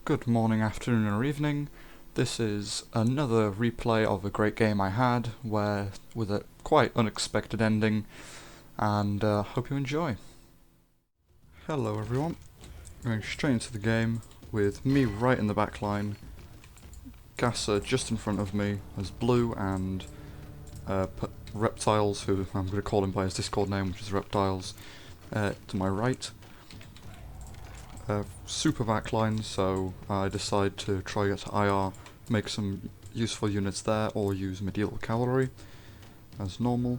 Good morning, afternoon or evening. This is another replay of a great game I had, with a quite unexpected ending, and hope you enjoy. Hello everyone, going straight into the game with me right in the back line, Gaser just in front of me as Blue, and Reptiles, who I'm going to call him by his Discord name, which is Reptiles, to my right. Super backline, so I decide to try get to IR, make some useful units there, or use medieval cavalry as normal.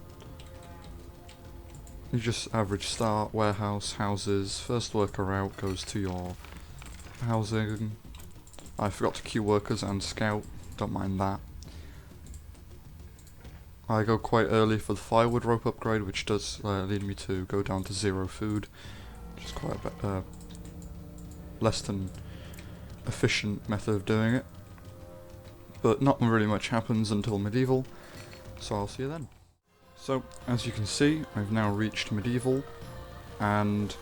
You just average start, warehouse, houses, first worker out goes to your housing. I forgot to queue workers and scout, don't mind that. I go quite early for the firewood rope upgrade, which does lead me to go down to 0 food, which is quite a bit less than efficient method of doing it, but not really much happens until medieval, so I'll see you then. So as you can see, I've now reached medieval, and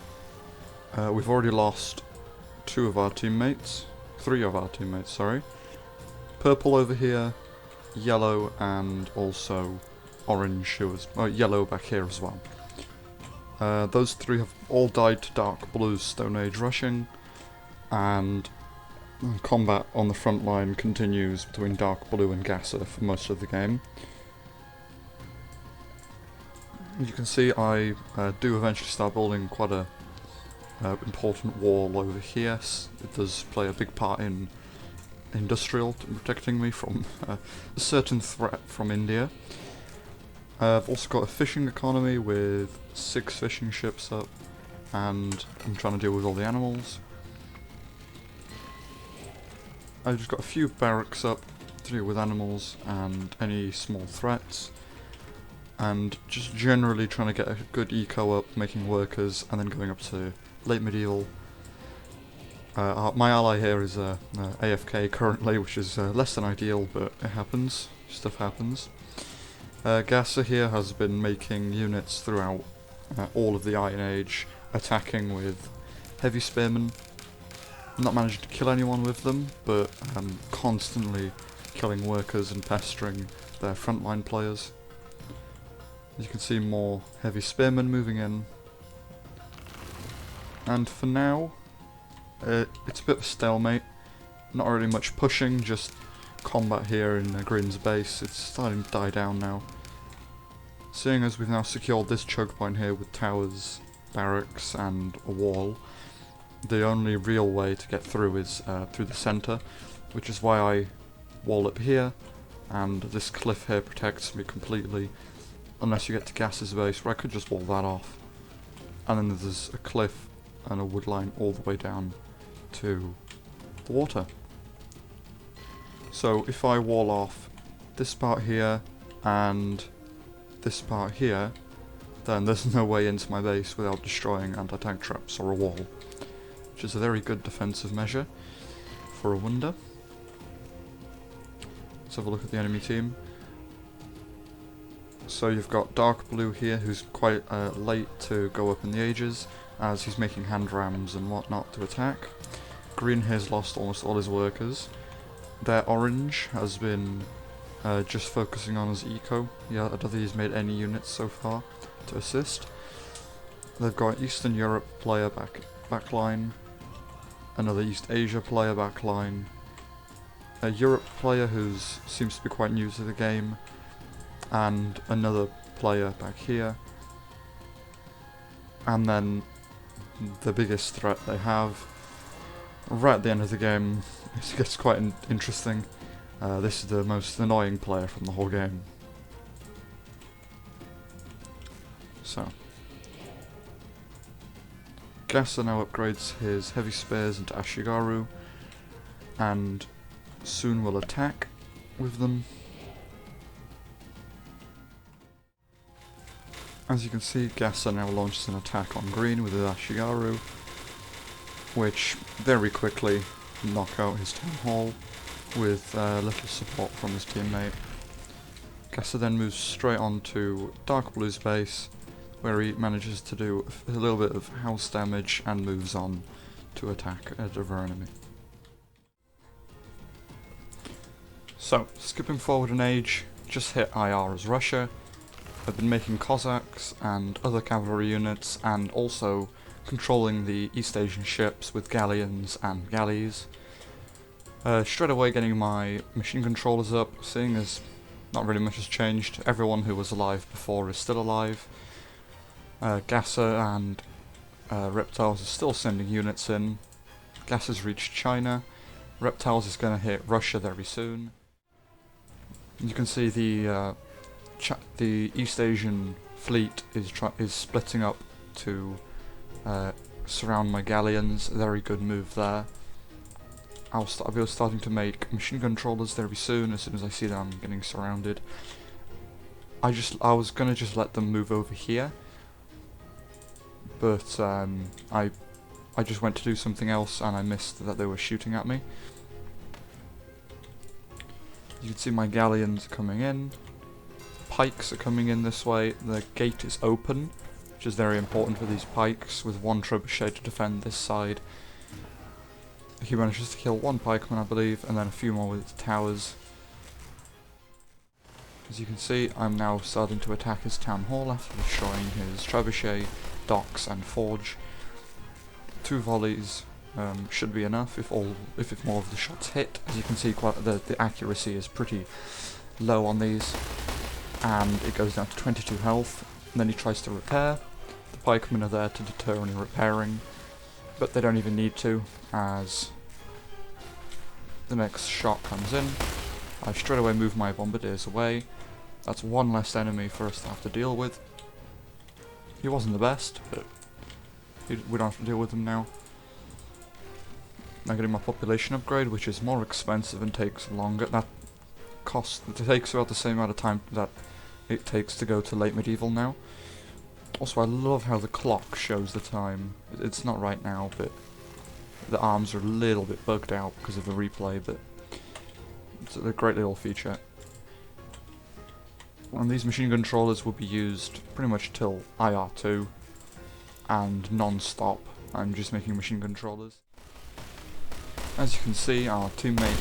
we've already lost three of our teammates, sorry. Purple over here, yellow, and also orange, who was yellow back here as well. Those three have all died to Dark Blue's Stone Age rushing, and combat on the front line continues between Dark Blue and Gaser for most of the game. As you can see, I do eventually start building quite a important wall over here. It does play a big part in industrial, protecting me from a certain threat from India. I've also got a fishing economy with 6 fishing ships up, and I'm trying to deal with all the animals. I've just got a few barracks up to deal with animals and any small threats, and just generally trying to get a good eco up, making workers, and then going up to late medieval. My ally here is AFK currently, which is less than ideal, but it happens. Stuff happens. Gaser here has been making units throughout all of the Iron Age, attacking with heavy spearmen. Not managed to kill anyone with them, but constantly killing workers and pestering their frontline players. As you can see, more heavy spearmen moving in. And for now, it's a bit of a stalemate. Not really much pushing, just combat here in Grin's base. It's starting to die down now. Seeing as we've now secured this choke point here with towers, barracks, and a wall, the only real way to get through is through the centre, which is why I wall up here, and this cliff here protects me completely, unless you get to Gaser's base, where I could just wall that off. And then there's a cliff and a wood line all the way down to the water. So if I wall off this part here and this part here, then there's no way into my base without destroying anti-tank traps or a wall, which is a very good defensive measure for a wonder. Let's have a look at the enemy team. So you've got Dark Blue here, who's quite late to go up in the ages, as he's making hand rams and whatnot to attack. Green has lost almost all his workers. Their orange has been just focusing on his eco. Yeah, I don't think he's made any units so far to assist. They've got Eastern Europe player backline, another East Asia player backline, a Europe player who seems to be quite new to the game, and another player back here. And then the biggest threat they have, right at the end of the game, it gets quite interesting. This is the most annoying player from the whole game. So Gaser now upgrades his heavy spears into Ashigaru, and soon will attack with them. As you can see, Gaser now launches an attack on green with his Ashigaru, which very quickly knock out his town hall with little support from his teammate. Gaser then moves straight on to Dark Blue's base, where he manages to do a little bit of house damage and moves on to attack another enemy. So, skipping forward an age, just hit IR as Russia. I've been making Cossacks and other cavalry units, and also controlling the East Asian ships with galleons and galleys. Straight away getting my machine controllers up, seeing as not really much has changed. Everyone who was alive before is still alive. Gaser and Reptiles is still sending units in. Gaser's reached China. Reptiles is going to hit Russia very soon. You can see the East Asian fleet is splitting up to surround my galleons. Very good move there. I'll be starting to make machine controllers very soon, as soon as I see that I'm getting surrounded. I was gonna just let them move over here, but I just went to do something else and I missed that they were shooting at me. You can see my galleons coming in. Pikes are coming in this way. The gate is open, which is very important for these pikes, with one trebuchet to defend this side. He manages to kill one pikeman, I believe, and then a few more with towers. As you can see, I'm now starting to attack his town hall after destroying his trebuchet, docks, and forge. 2 volleys should be enough if more of the shots hit. As you can see, the accuracy is pretty low on these, and it goes down to 22 health. And then he tries to repair. The pikemen are there to deter any repairing, but they don't even need to, as the next shot comes in. I straight away move my bombardiers away. That's one less enemy for us to have to deal with. He wasn't the best, but we don't have to deal with him now. Now getting my population upgrade, which is more expensive and takes longer. It takes about the same amount of time that it takes to go to late medieval now. Also, I love how the clock shows the time. It's not right now, but the arms are a little bit bugged out because of the replay, but it's a great little feature. And these machine controllers will be used pretty much till IR2 and non-stop. I'm just making machine controllers. As you can see, our teammate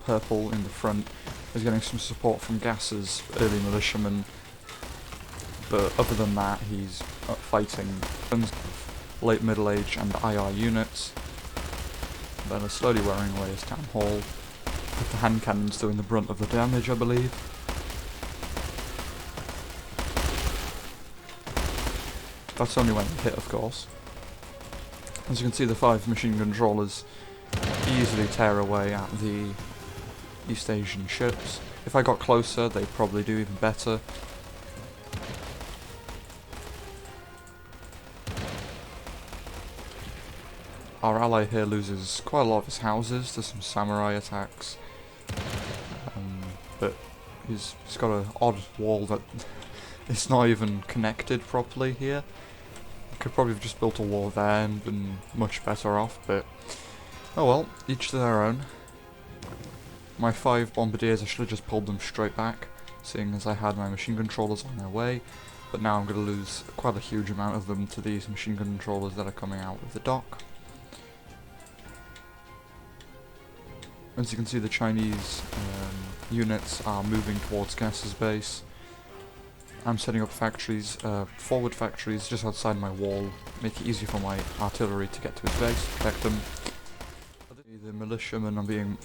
Purple in the front is getting some support from Gaser's early militiamen, but other than that he's fighting tons of late middle age and IR units. Then are slowly wearing away his town hall, with the hand cannons doing the brunt of the damage, I believe. That's only when they hit, of course. As you can see, the 5 machine controllers easily tear away at the East Asian ships. If I got closer, they'd probably do even better. Our ally here loses quite a lot of his houses to some samurai attacks, but he's got an odd wall that is not even connected properly here. Could probably have just built a wall there and been much better off, but oh well, each to their own. My 5 bombardiers, I should have just pulled them straight back, seeing as I had my machine controllers on their way, but now I'm going to lose quite a huge amount of them to these machine controllers that are coming out with the dock. As you can see, the Chinese units are moving towards Gaser's base. I'm setting up factories, forward factories just outside my wall, make it easy for my artillery to get to his base, protect them. The militiamen are being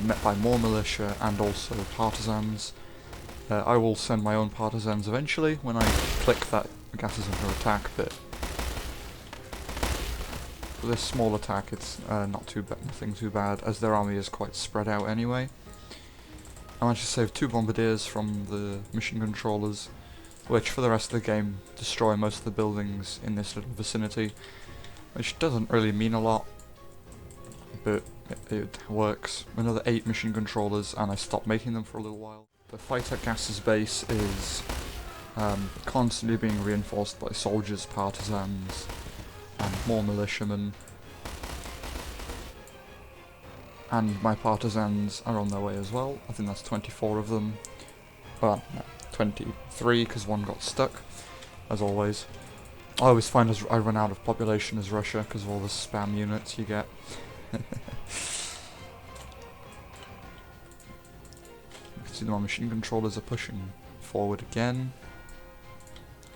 met by more militia and also partisans. I will send my own partisans eventually when I click that Gaser's under attack, but for this small attack it's nothing too bad, as their army is quite spread out anyway. I managed to save 2 bombardiers from the machine controllers, which for the rest of the game destroy most of the buildings in this little vicinity, which doesn't really mean a lot, but it works. Another 8 machine controllers and I stopped making them for a little while. The fight at Gaser's base is constantly being reinforced by soldiers, partisans, and more militiamen. And my partisans are on their way as well. I think that's 24 of them. Well, no, 23, because one got stuck, as always. I always find as I run out of population as Russia, because of all the spam units you get. See, my machine controllers are pushing forward again.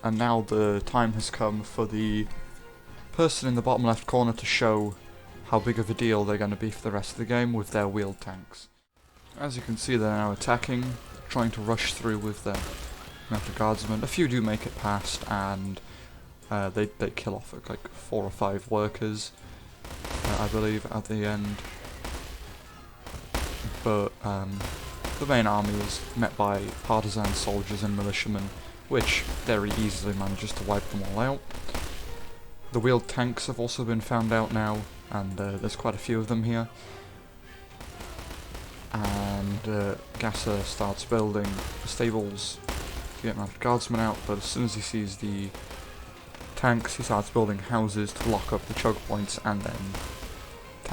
And now the time has come for the person in the bottom left corner to show how big of a deal they're going to be for the rest of the game with their wheeled tanks. As you can see, they're now attacking, trying to rush through with their mounted guardsmen. A few do make it past, and they kill off like 4 or 5 workers, I believe, at the end. But the main army is met by partisan soldiers and militiamen, which very easily manages to wipe them all out. The wheeled tanks have also been found out now, and there's quite a few of them here. And Gaser starts building stables to get mounted guardsmen out, but as soon as he sees the tanks, he starts building houses to lock up the choke points and then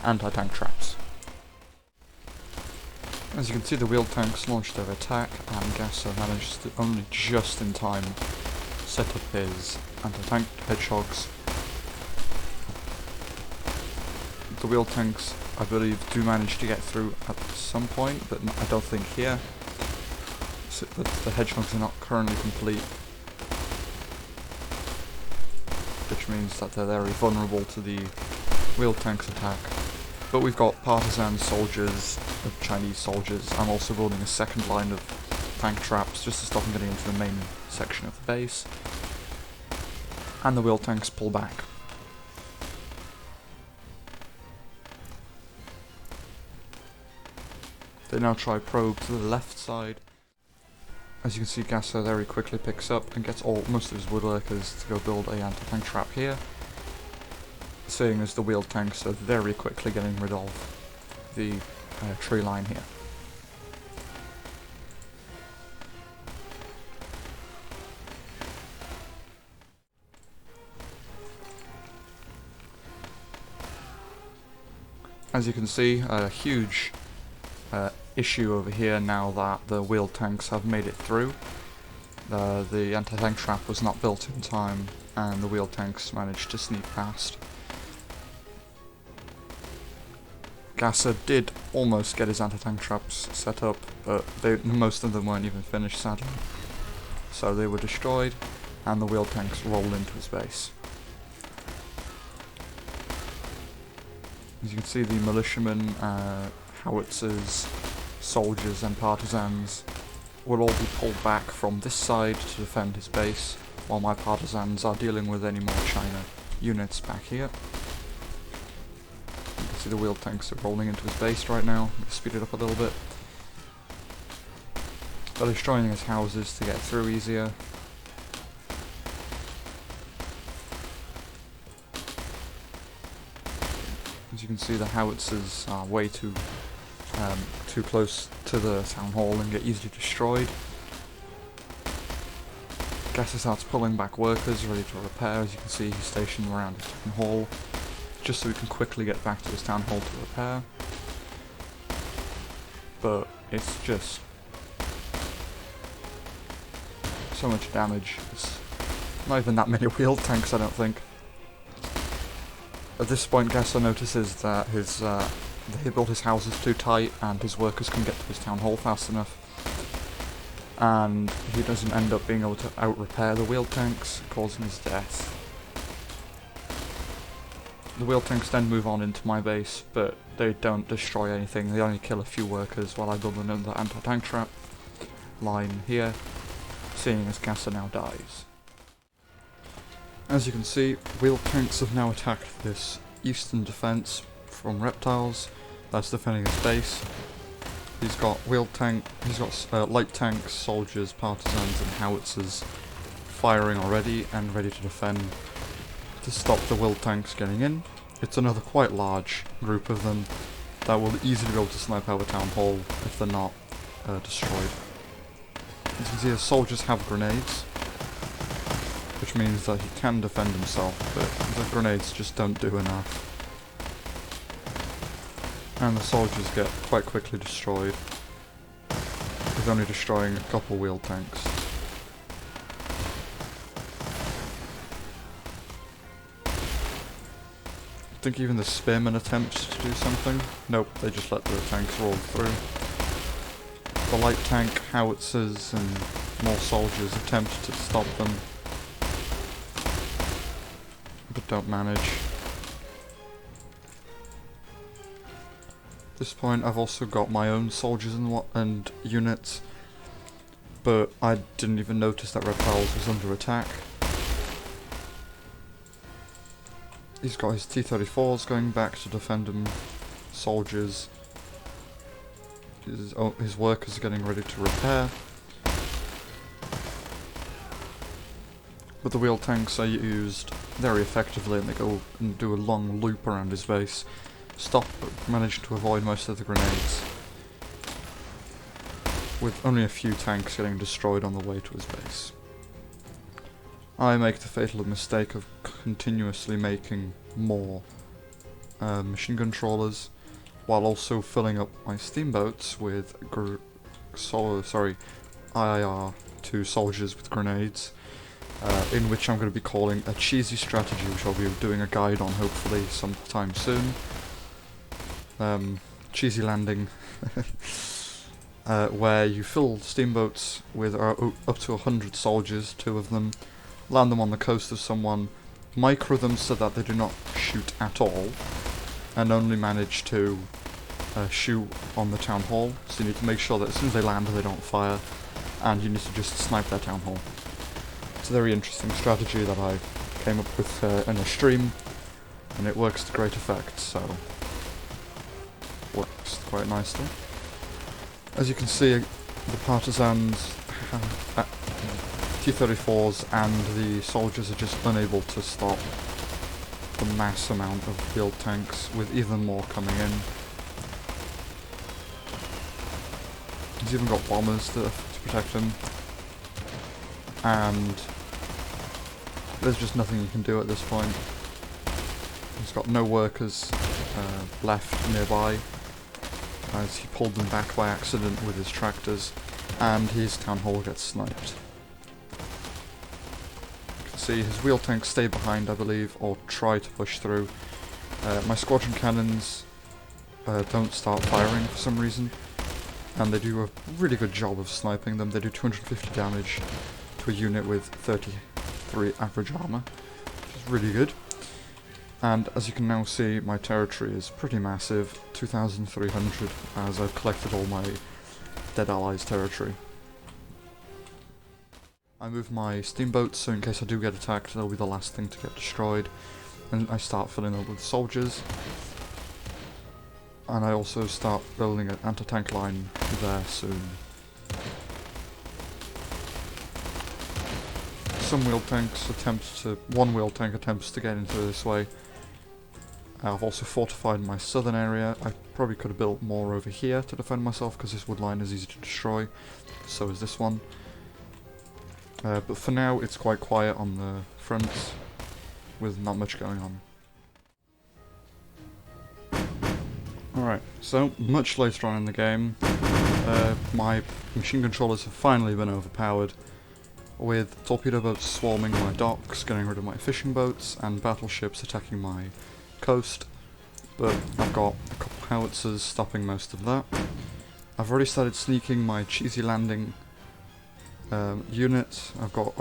anti-tank traps. As you can see, the wheeled tanks launched their attack, and Gaser managed to only just in time set up his anti-tank hedgehogs. The wheeled tanks, I believe, do manage to get through at some point, but I don't think here. So the hedgehogs are not currently complete, which means that they're very vulnerable to the wheeled tanks attack. But we've got partisan soldiers, Chinese soldiers. I'm also building a second line of tank traps just to stop them getting into the main section of the base. And the wheeled tanks pull back. They now try probe to the left side. As you can see, Gaser very quickly picks up and gets most of his woodworkers to go build a anti-tank trap here, seeing as the wheeled tanks are very quickly getting rid of the tree line here. As you can see, a huge issue over here now that the wheeled tanks have made it through. The anti-tank trap was not built in time, and the wheeled tanks managed to sneak past. Gaser did almost get his anti-tank traps set up, but most of them weren't even finished, sadly. So they were destroyed, and the wheeled tanks rolled into his base. As you can see, the militiamen, howitzers, soldiers and partisans will all be pulled back from this side to defend his base, while my partisans are dealing with any more China units back here. You can see the wheeled tanks are rolling into his base right now. I'm going to speed it up a little bit. They're destroying his houses to get through easier. As you can see, the howitzers are way too close to the town hall and get easily destroyed. Gaser starts pulling back workers ready to repair. As you can see, he's stationed around his town hall just so he can quickly get back to his town hall to repair. But it's just so much damage. It's not even that many wheeled tanks, I don't think. At this point, Gaser notices that he built his houses too tight and his workers couldn't get to his town hall fast enough. And he doesn't end up being able to out-repair the wheeled tanks, causing his death. The wheeled tanks then move on into my base, but they don't destroy anything. They only kill a few workers while I build another anti-tank trap line here, seeing as Gaser now dies. As you can see, wheeled tanks have now attacked this eastern defense from reptiles that's defending his base. He's got light tanks, soldiers, partisans and howitzers firing already and ready to defend to stop the wheeled tanks getting in. It's another quite large group of them that will easily be able to snipe out a town hall if they're not destroyed. As you can see, the soldiers have grenades, which means that he can defend himself, but the grenades just don't do enough. And the soldiers get quite quickly destroyed, with only destroying a couple wheeled tanks. I think even the spearmen attempts to do something. Nope, they just let the tanks roll through. The light tank, howitzers, and more soldiers attempt to stop them, but don't manage. At this point I've also got my own soldiers and units, but I didn't even notice that Reptiles was under attack. He's got his T-34s going back to defend him, soldiers. His workers are getting ready to repair. But the wheel tanks are used very effectively, and they go and do a long loop around his base. Managing to avoid most of the grenades, with only a few tanks getting destroyed on the way to his base. I make the fatal mistake of continuously making more machine gun trawlers, while also filling up my steamboats with IIR-2 soldiers with grenades, in which I'm going to be calling a cheesy strategy, which I'll be doing a guide on hopefully sometime soon. Cheesy landing, where you fill steamboats with up to 100 soldiers, 2 of them, land them on the coast of someone, micro them so that they do not shoot at all, and only manage to shoot on the town hall. So you need to make sure that as soon as they land they don't fire, and you need to just snipe their town hall. It's a very interesting strategy that I came up with in a stream, and it works to great effect, so works quite nicely. As you can see, the partisans, T-34s and the soldiers are just unable to stop the mass amount of field tanks, with even more coming in. He's even got bombers to protect him, and there's just nothing you can do at this point. He's got no workers left nearby, as he pulled them back by accident with his tractors, and his town hall gets sniped. You can see his wheel tanks stay behind, I believe, or try to push through. My squadron cannons don't start firing for some reason, and they do a really good job of sniping them. They do 250 damage to a unit with 33 average armor, which is really good. And as you can now see, my territory is pretty massive, 2,300, as I've collected all my dead allies' territory. I move my steamboats, so in case I do get attacked, they'll be the last thing to get destroyed. And I start filling up with soldiers. And I also start building an anti-tank line there soon. One wheel tank attempts to get into this way. I've also fortified my southern area. I probably could have built more over here to defend myself, because this wood line is easy to destroy. So is this one. But for now, it's quite quiet on the fronts, with not much going on. Alright, so much later on in the game, my machine controllers have finally been overpowered, with torpedo boats swarming my docks, getting rid of my fishing boats, and battleships attacking my coast, but I've got a couple howitzers stopping most of that. I've already started sneaking my cheesy landing units. I've got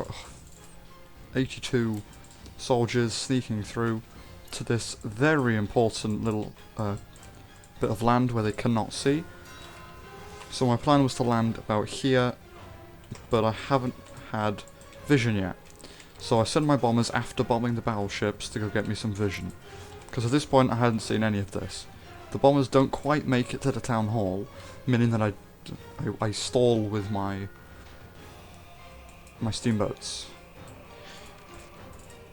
82 soldiers sneaking through to this very important little bit of land where they cannot see. So my plan was to land about here, but I haven't had vision yet. So I sent my bombers after bombing the battleships to go get me some vision, because at this point I hadn't seen any of this. The bombers don't quite make it to the town hall, meaning that I stall with my steamboats.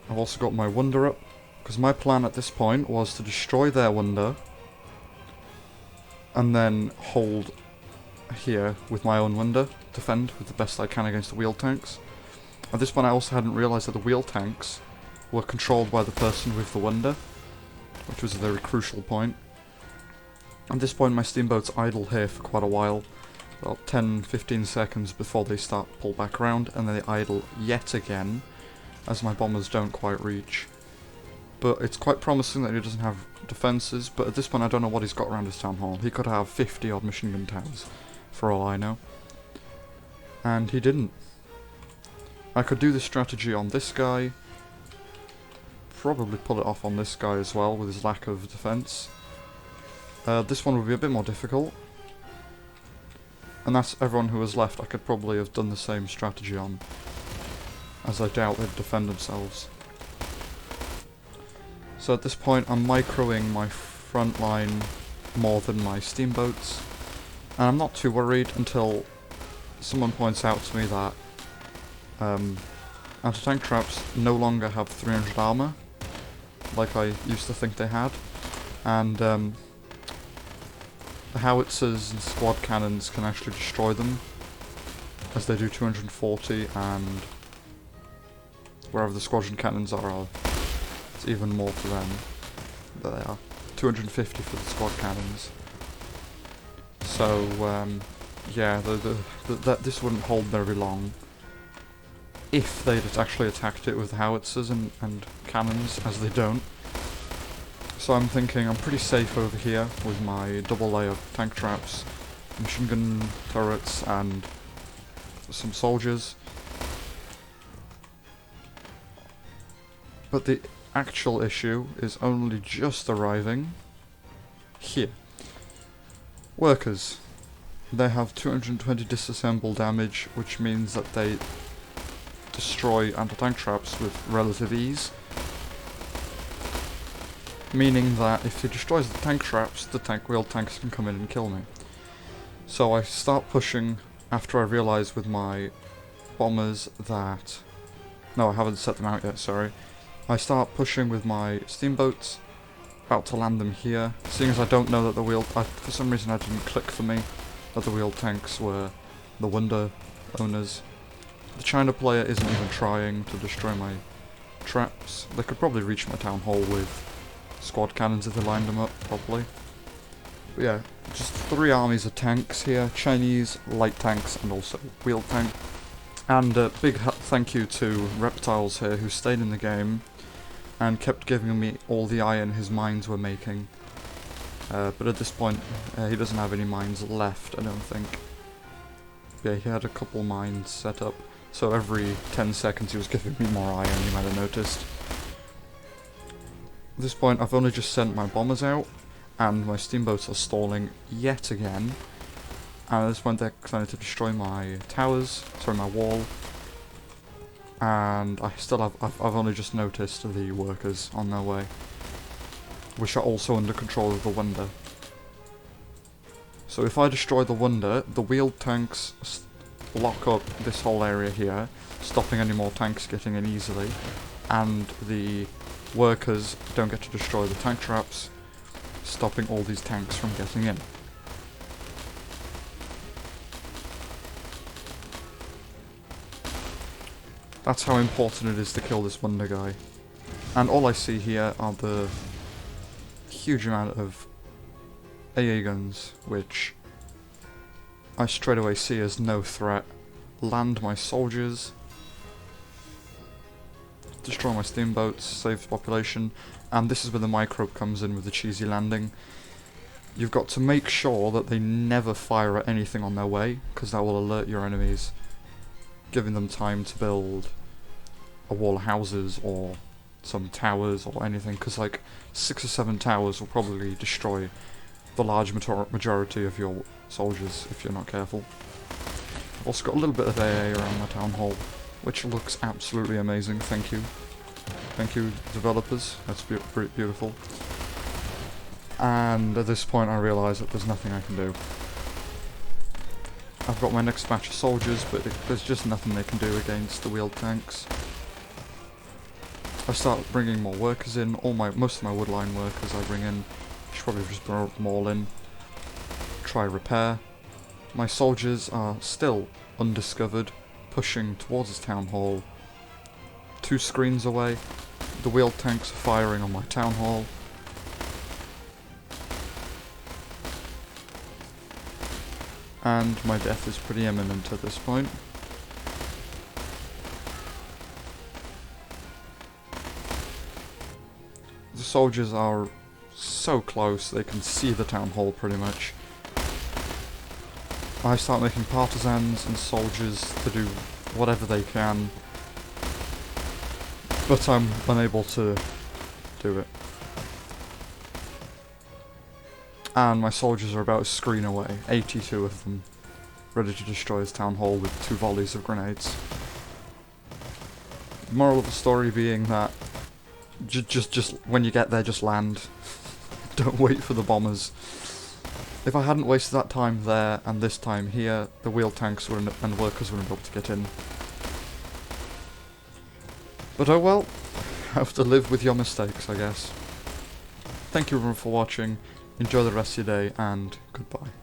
I've also got my wonder up, because my plan at this point was to destroy their wonder and then hold here with my own wonder, defend with the best I can against the wheel tanks. At this point I also hadn't realised that the wheel tanks were controlled by the person with the wonder, which was a very crucial point. At this point my steamboats idle here for quite a while, about 10-15 seconds before they start to pull back around, and then they idle yet again, as my bombers don't quite reach. But it's quite promising that he doesn't have defences, but at this point I don't know what he's got around his town hall. He could have 50 odd machine gun towers, for all I know. And he didn't. I could do this strategy on this guy, probably pull it off on this guy as well with his lack of defense. This one would be a bit more difficult. And that's everyone who was left. I could probably have done the same strategy on, as I doubt they'd defend themselves. So at this point I'm microing my front line more than my steamboats, and I'm not too worried until someone points out to me that anti-tank traps no longer have 300 armor, like I used to think they had, and the howitzers and squad cannons can actually destroy them, as they do 240, and wherever the squadron cannons are, it's even more for them. There they are. 250 for the squad cannons. So, yeah, this wouldn't hold very long if they'd actually attacked it with howitzers and cannons, as they don't. So I'm thinking I'm pretty safe over here with my double layer tank traps, machine gun turrets, and some soldiers. But the actual issue is only just arriving here. Workers. They have 220 disassemble damage, which means that they destroy anti-tank traps with relative ease. Meaning that if he destroys the tank traps, the wheeled tanks can come in and kill me. So I start pushing after I realise with my bombers that... No, I haven't set them out yet, sorry. I start pushing with my steamboats, about to land them here, seeing as I don't know that the for some reason I didn't click for me that the wheeled tanks were the wonder owners. The China player isn't even trying to destroy my traps. They could probably reach my town hall with squad cannons if they lined them up properly. But yeah, just 3 armies of tanks here, Chinese, light tanks, and also wheeled tank. And a big thank you to Reptiles here, who stayed in the game and kept giving me all the iron his mines were making. But at this point, he doesn't have any mines left, I don't think. Yeah, he had a couple mines set up, so every 10 seconds he was giving me more iron, you might have noticed. At this point, I've only just sent my bombers out, and my steamboats are stalling yet again. And at this point, they're trying to destroy my towers, sorry, my wall. And I still have, I've only just noticed the workers on their way, which are also under control of the Wonder. So if I destroy the Wonder, the wheeled tanks lock up this whole area here, stopping any more tanks getting in easily, and the workers don't get to destroy the tank traps, stopping all these tanks from getting in. That's how important it is to kill this Wonder guy. And all I see here are the huge amount of AA guns, which I straight away see as no threat. Land my soldiers, destroy my steamboats, save the population, and this is where the microbe comes in with the cheesy landing. You've got to make sure that they never fire at anything on their way, because that will alert your enemies, giving them time to build a wall of houses or some towers or anything, because like 6 or 7 towers will probably destroy the large majority of your soldiers if you're not careful. I've also got a little bit of AA around my town hall, which looks absolutely amazing. Thank you. Thank you, developers. That's beautiful. And at this point I realise that there's nothing I can do. I've got my next batch of soldiers, but there's just nothing they can do against the wheeled tanks. I start bringing more workers in. Most of my woodline workers I bring in. Should probably just bring them all in. Try repair. My soldiers are still undiscovered, pushing towards this town hall. 2 screens away. The wheeled tanks are firing on my town hall. And my death is pretty imminent at this point. The soldiers are so close they can see the town hall pretty much. I start making partisans and soldiers to do whatever they can, but I'm unable to do it. And my soldiers are about a screen away, 82 of them, ready to destroy his town hall with 2 volleys of grenades. Moral of the story being that just when you get there, just land. Don't wait for the bombers. If I hadn't wasted that time there and this time here, the wheel tanks and workers wouldn't be able to get in. But oh well, have to live with your mistakes, I guess. Thank you everyone for watching, enjoy the rest of your day, and goodbye.